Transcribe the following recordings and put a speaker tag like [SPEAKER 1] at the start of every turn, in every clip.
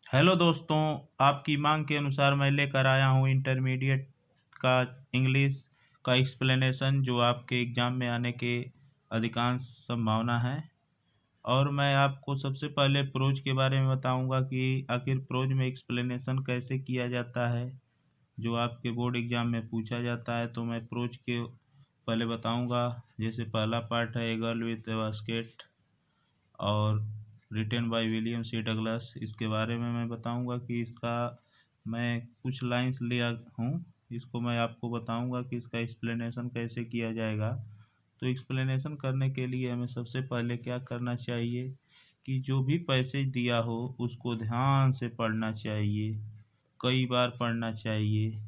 [SPEAKER 1] Hello दोस्तों, आपकी मांग के अनुसार मैं लेकर आया हूँ इंटरमीडिएट का इंग्लिश का एक्सप्लेनेशन जो आपके एग्ज़ाम में आने के अधिकांश संभावना है। और मैं आपको सबसे पहले प्रोज के बारे में बताऊंगा कि आखिर प्रोज में एक्सप्लेनेशन कैसे किया जाता है, जो आपके बोर्ड एग्ज़ाम में पूछा जाता है। तो मैं प्रोज के पहले बताऊंगा। जैसे पहला पार्ट है a girl with a basket और written by William C Douglas. इसके बारे में मैं बताऊंगा कि इसका मैं कुछ लाइंस लिया हूँ, इसको मैं आपको बताऊंगा कि इसका एक्सप्लेनेशन कैसे किया जाएगा। तो एक्सप्लेनेशन करने के लिए हमें सबसे पहले क्या करना चाहिए कि जो भी पैसेज दिया हो उसको ध्यान से पढ़ना चाहिए, कई बार पढ़ना चाहिए।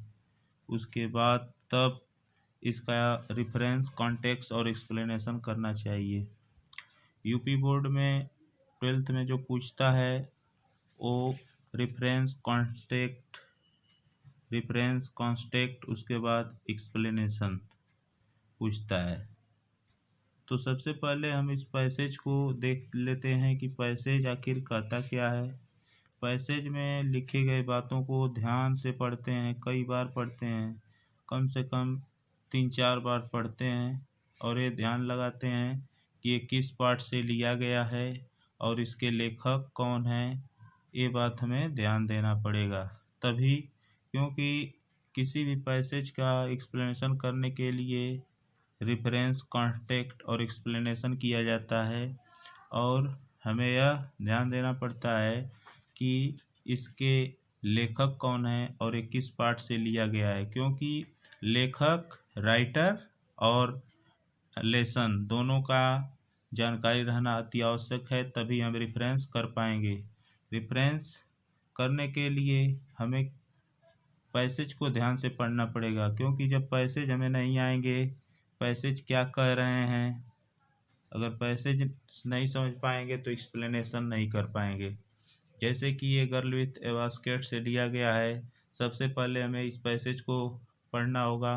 [SPEAKER 1] उसके बाद तब इसका रेफरेंस, कॉन्टेक्स्ट और एक्सप्लेनेशन करना चाहिए। यूपी बोर्ड में 12th में जो पूछता है वो रेफरेंस कॉन्टेक्स्ट उसके बाद एक्सप्लेनेशन पूछता है। तो सबसे पहले हम इस पैसेज को देख लेते हैं कि पैसेज आखिर कहता क्या है। पैसेज में लिखी गई बातों को ध्यान से पढ़ते हैं, कई बार पढ़ते हैं, कम से कम 3-4 बार पढ़ते हैं और ये ध्यान लगाते हैं कि ये किस पार्ट से लिया गया है और इसके लेखक कौन हैं। ये बात हमें ध्यान देना पड़ेगा तभी, क्योंकि किसी भी पैसेज का एक्सप्लेनेशन करने के लिए रेफरेंस, कॉन्टेक्स्ट और एक्सप्लेनेशन किया जाता है। और हमें यह ध्यान देना पड़ता है कि इसके लेखक कौन है और ये किस पार्ट से लिया गया है, क्योंकि लेखक, राइटर और लेसन दोनों का जानकारी रहना अति आवश्यक है, तभी हम रेफरेंस कर पाएंगे। रेफरेंस करने के लिए हमें पैसेज को ध्यान से पढ़ना पड़ेगा, क्योंकि जब पैसेज हमें नहीं आएंगे, पैसेज क्या कह रहे हैं, अगर पैसेज नहीं समझ पाएंगे तो एक्सप्लेनेशन नहीं कर पाएंगे। जैसे कि ये गर्ल विथ ए बास्केट से लिया गया है, सबसे पहले हमें इस पैसेज को पढ़ना होगा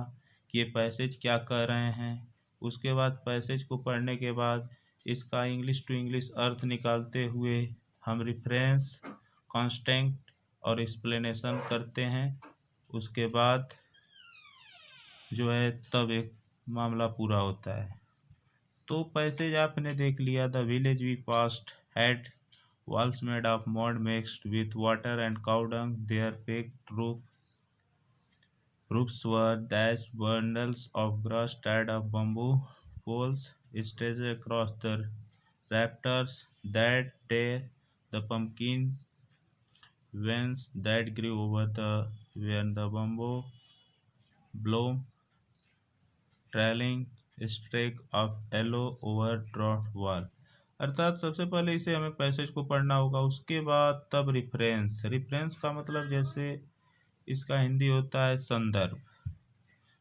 [SPEAKER 1] कि ये पैसेज क्या कह रहे हैं। उसके बाद पैसेज को पढ़ने के बाद इसका इंग्लिश टू इंग्लिश अर्थ निकालते हुए हम रेफरेंस, कॉन्टेक्स्ट और एक्सप्लेनेशन करते हैं। उसके बाद जो है तब एक मामला पूरा होता है। तो पैसेज आपने देख लिया। The village we passed had walls made of mud mixed with water and cow dung. Their baked roofs were thatched bundles of grass tied of bamboo poles stretched across the rafters. That day, the pumpkin vines that grew over the when the bamboo bloom trailing streak of yellow over drought wall। अर्थात सबसे पहले इसे हमें passage को पढ़ना होगा, उसके बाद तब रेफरेंस का मतलब जैसे इसका हिंदी होता है संदर्भ।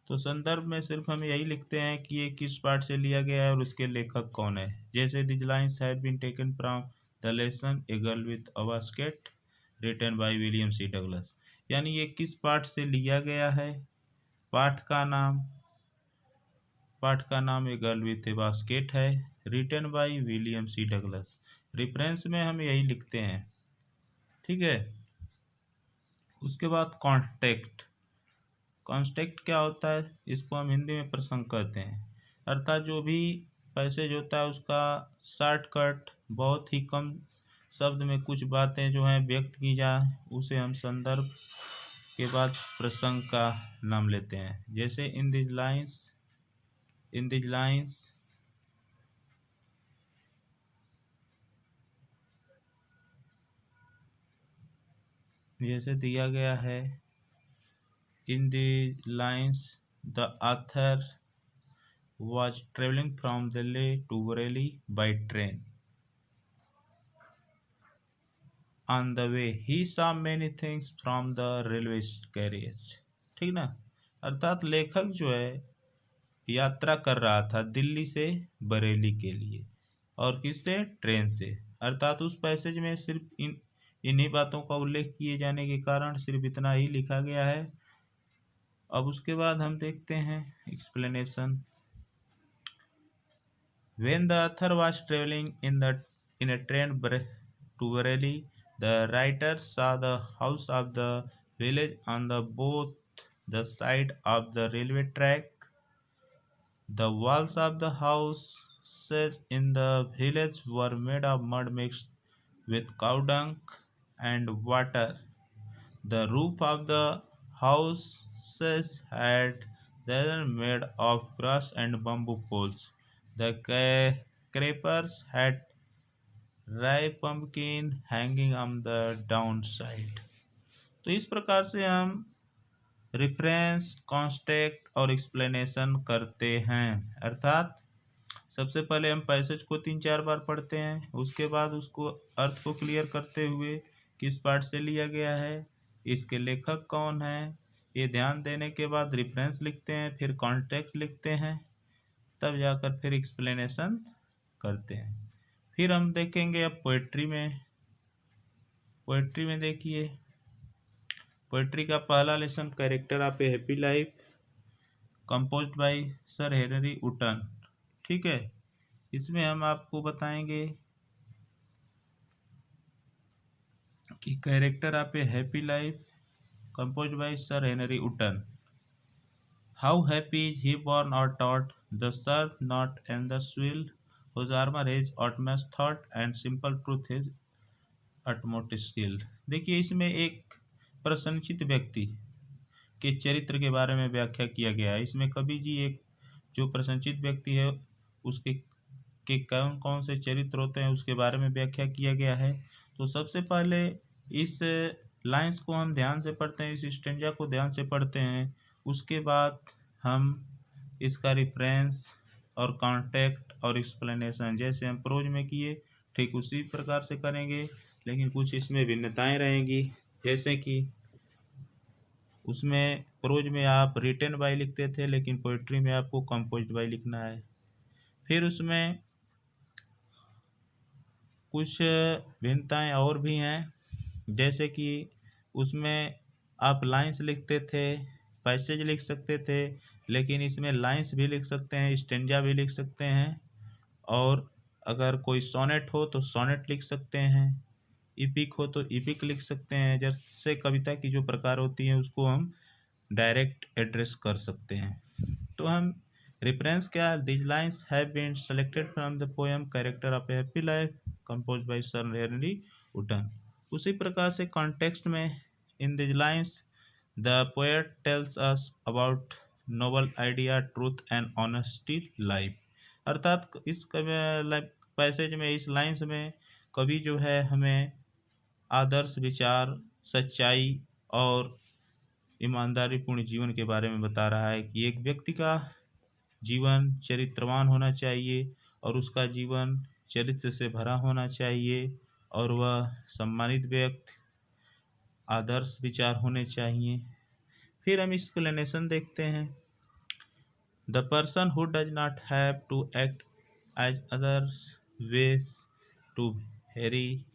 [SPEAKER 1] तो संदर्भ में सिर्फ हम यही लिखते हैं कि ये किस पार्ट से लिया गया है और उसके लेखक कौन है। जैसे this lines have been taken from the lesson a girl with a basket written by William C Douglas. यानी ये किस पार्ट से लिया गया है। पाठ का नाम a girl with a basket है, written by William C Douglas. Reference में हम यही लिखते हैं, ठीक है। उसके बाद कॉन्टेक्स्ट क्या होता है, इसको हम हिंदी में प्रसंग कहते हैं। अर्थात जो भी पैसेज होता है उसका शॉर्टकट, बहुत ही कम शब्द में कुछ बातें जो हैं व्यक्त की जाए, उसे हम संदर्भ के बाद प्रसंग का नाम लेते हैं। जैसे इन दिस लाइन्स जैसे दिया गया है, in the lines the author was traveling from Delhi to Bareilly by train. On the way he saw many things from the railway carriage। ठीक ना। अर्थात लेखक जो है यात्रा कर रहा था दिल्ली से बरेली के लिए, और किससे, ट्रेन से। अर्थात उस पैसेज में सिर्फ इन्हीं बातों का उल्लेख किए जाने के कारण सिर्फ इतना ही लिखा गया है। अब उसके बाद हम देखते हैं explanation. When the author was traveling in a train to Bareilly The writers saw the house of the village on the both the side of the railway track. The walls of the houses in the village were made of mud mixed with cow dung and water. The roof of the houses had were made of grass and bamboo poles. The creepers had ripe pumpkin hanging on the downside. तो इस प्रकार से हम reference, context और explanation करते हैं। अर्थात सबसे पहले हम पैसेज को 3-4 बार पढ़ते हैं, उसके बाद उसको अर्थ को क्लियर करते हुए किस पार्ट से लिया गया है, इसके लेखक कौन है, ये ध्यान देने के बाद रेफरेंस लिखते हैं, फिर कॉन्टेक्स्ट लिखते हैं, तब जाकर फिर एक्सप्लेनेशन करते हैं। फिर हम देखेंगे अब पोएट्री में देखिए, पोएट्री का पहला lesson character of a happy life, composed by sir Henry Wotton. ठीक है, इसमें हम आपको बताएंगे कि character of a happy life composed by sir Henry Vuitton. How happy is he born or taught, the serf not and the swill, whose armor is utmost thought and simple truth is utmost skill। देखिए, इसमें एक प्रसन्नचित्त व्यक्ति के चरित्र के बारे में व्याख्या किया गया है। इसमें कवि जी एक जो प्रसन्नचित्त व्यक्ति है उसके कौन कौन से चरित्र होते हैं उसके बारे में व्याख्या किया गया है। तो सबसे पहले इस लाइंस को हम ध्यान से पढ़ते हैं, इस स्टेंजा को ध्यान से पढ़ते हैं, उसके बाद हम इसका रेफरेंस और कॉन्टेक्स्ट और एक्सप्लेनेशन जैसे हम प्रोज में किए ठीक उसी प्रकार से करेंगे, लेकिन कुछ इसमें भिन्नताएं रहेंगी। जैसे कि उसमें प्रोज में आप रिटन बाय लिखते थे, लेकिन पोइट्री में आपको कंपोज्ड बाय लिखना है। फिर उसमें कुछ भिन्नताएं और भी हैं, जैसे कि उसमें आप लाइंस लिखते थे, पैसेज लिख सकते थे, लेकिन इसमें लाइंस भी लिख सकते हैं, स्टेंजा भी लिख सकते हैं, और अगर कोई सोनेट हो तो सोनेट लिख सकते हैं, इपिक हो तो इपिक लिख सकते हैं। जैसे कविता की जो प्रकार होती है उसको हम डायरेक्ट एड्रेस कर सकते हैं। तो हम रेफरेंस क्या, this lines have been selected from the poem character of a happy life composed by sir Henry Wotton. उसी प्रकार से कॉन्टेक्स्ट में, in this lines the poet tells us about noble idea, truth and honesty life. अर्थात इस passage में, इस lines में कवि जो है हमें आदर्श विचार, सच्चाई और ईमानदारीपूर्ण जीवन के बारे में बता रहा है कि एक व्यक्ति का जीवन चरित्रवान होना चाहिए और उसका जीवन चरित्र से भरा होना चाहिए और वह सम्मानित व्यक्ति, आदर्श विचार होने चाहिए। फिर हम एक्सप्लेनेशन देखते हैं। The person who does not have to act as others wish to very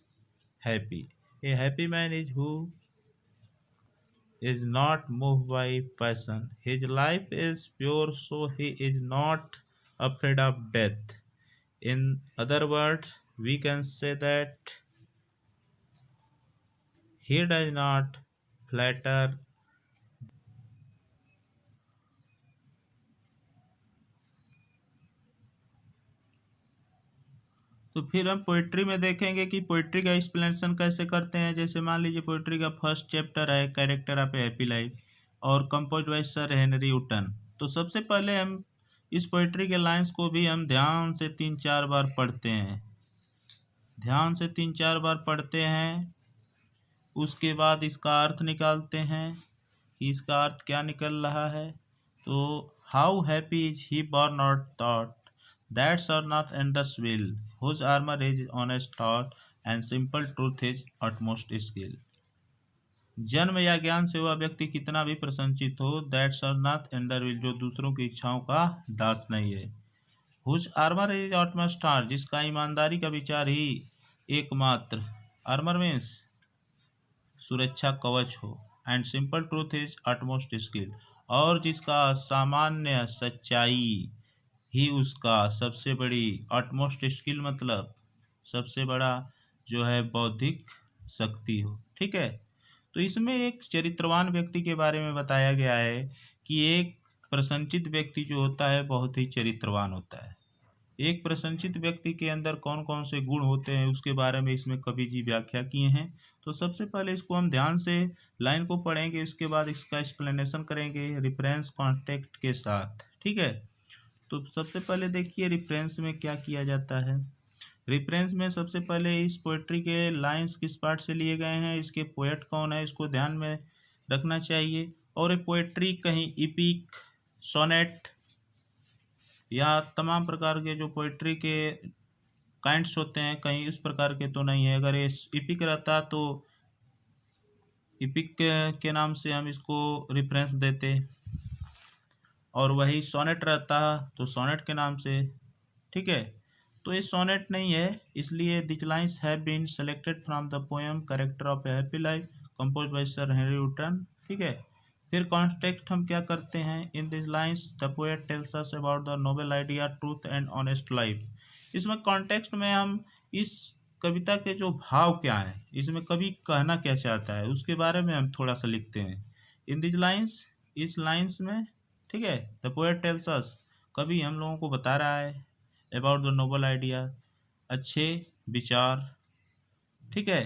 [SPEAKER 1] happy. A happy man is who is not moved by passion. His life is pure, so he is not afraid of death. In other words, we can say that he does not flatter तो फिर हम poetry में देखेंगे कि poetry का explanation कैसे करते हैं। जैसे मान लीजिए पोइट्री का फर्स्ट चैप्टर है character of a happy life और composed by sir Henry Wotton. तो सबसे पहले हम इस पोइट्री के लाइंस को भी हम ध्यान से 3-4 बार पढ़ते हैं, ध्यान से 3-4 बार पढ़ते हैं, उसके बाद इसका अर्थ निकालते हैं कि इसका अर्थ क्या निकल रहा है। तो how happy is he born or taught, that's are not endless will, whose armor is honest thought and simple truth is utmost skill। जन्म या ज्ञान से वह व्यक्ति कितना भी प्रसन्नचित हो, that's are not under will, जो दूसरों की इच्छाओं का दास नहीं है। Whose armour is utmost thought, जिसका ईमानदारी का विचार ही एकमात्र, आर्मर मीन्स सुरक्षा कवच हो, and simple truth is utmost skill, और जिसका सामान्य सच्चाई ही उसका सबसे बड़ी, अटमोस्ट स्किल मतलब सबसे बड़ा जो है बौद्धिक सकती हो। ठीक है, तो इसमें एक चरित्रवान व्यक्ति के बारे में बताया गया है कि एक प्रसन्नचित्त व्यक्ति जो होता है बहुत ही चरित्रवान होता है। एक प्रसन्नचित्त व्यक्ति के अंदर कौन कौन से गुण होते हैं उसके बारे में इसमें कवि जी व्याख्या किए हैं। तो सबसे पहले इसको हम ध्यान से लाइन को पढ़ेंगे, उसके बाद इसका एक्सप्लेनेशन करेंगे रेफरेंस कॉन्टेक्स्ट के साथ। ठीक है, तो सबसे पहले देखिए रेफरेंस में क्या किया जाता है। रेफरेंस में सबसे पहले इस पोएट्री के लाइंस किस पार्ट से लिए गए हैं, इसके पोएट कौन है, इसको ध्यान में रखना चाहिए। और ये पोएट्री कहीं इपिक, सोनेट या तमाम प्रकार के जो पोएट्री के काइंड्स होते हैं कहीं इस प्रकार के तो नहीं है। अगर ये इपिक रहता तो इपिक के नाम से हम इसको रेफरेंस देते, और वही सोनेट रहता तो सोनेट के नाम से। ठीक है, तो ये सोनेट नहीं है, इसलिए this lines have been selected from the poem character of a happy life compose by sir Henry Wotton. ठीक है, फिर कॉन्टेक्स्ट हम क्या करते हैं। In this lines the poet tells us about the noble idea truth and honest life. इसमें context में हम इस कविता के जो भाव क्या हैं, इसमें कवि कहना क्या चाहता है उसके बारे में हम थोड़ा सा लिखते हैं। इन दिस लाइन्स, इस लाइन्स में, ठीक है, द पोएट टेल्स अस, कवि हम लोगों को बता रहा है अबाउट द नोबल आइडिया, अच्छे विचार, ठीक है,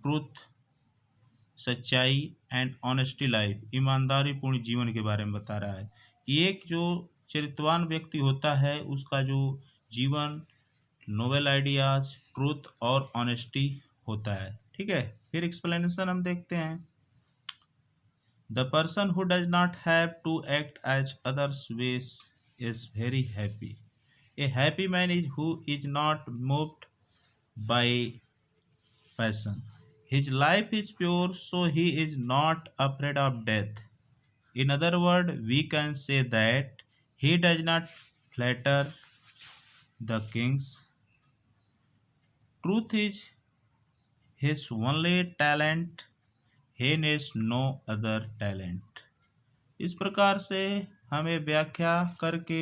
[SPEAKER 1] ट्रूथ, सच्चाई एंड ऑनेस्टी लाइफ, ईमानदारी पूर्ण जीवन के बारे में बता रहा है कि एक जो चरित्रवान व्यक्ति होता है उसका जो जीवन नोबल आइडियाज, ट्रूथ और ऑनेस्टी होता है। ठीक है, फिर एक्सप्लेनेशन हम देखते हैं। The person who does not have to act as others wish is very happy. A happy man is who is not moved by passion. His life is pure, so he is not afraid of death. In other words, we can say that he does not flatter the kings. Truth is his only talent. He needs no other talent. इस प्रकार से हमें व्याख्या करके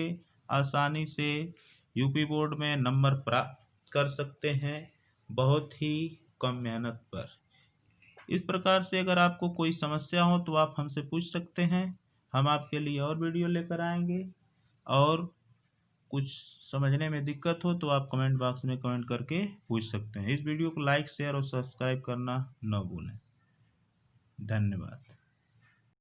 [SPEAKER 1] आसानी से UP board में number प्राप्त कर सकते हैं, बहुत ही कम मेहनत पर। इस प्रकार से अगर आपको कोई समस्या हो तो आप हमसे पूछ सकते हैं, हम आपके लिए और वीडियो लेकर आएंगे। और कुछ समझने में दिक्कत हो तो आप कमेंट बॉक्स में कमेंट करके पूछ सकते हैं। इस वीडियो को लाइक, शेयर और सब्सक्राइब करना न भूलें। धन्यवाद।